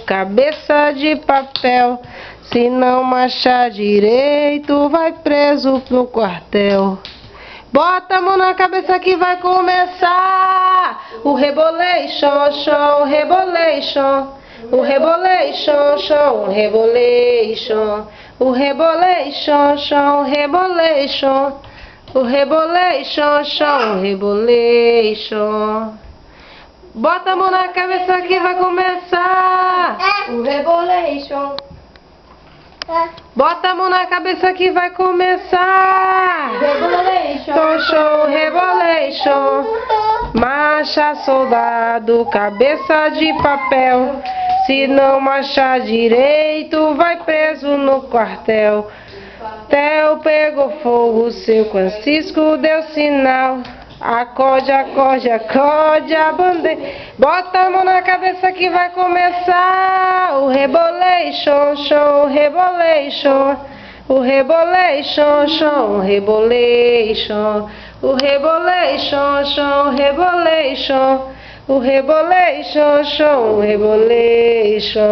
Cabeça de papel, se não marchar direito, vai preso no quartel. Bota a mão na cabeça que vai começar o rebolation, chão, rebolation, o rebolation, chão, rebolation, o rebolation, chão, rebolation, o rebolation, chão, rebolation. Bota a mão na cabeça que vai começar o rebolation. Bota a mão na cabeça que vai começar Rebolation. Show, rebolation. Marcha, soldado, cabeça de papel. Se não marchar direito, vai preso no quartel. Tel pegou fogo, seu Francisco deu sinal. Acorde, acorde, acorde a bandeira. Bota a mão na cabeça que vai começar o rebolation, show, rebolation. O rebolation, show, rebolation. O rebolation, show, rebolation. O rebolation, show, rebolation.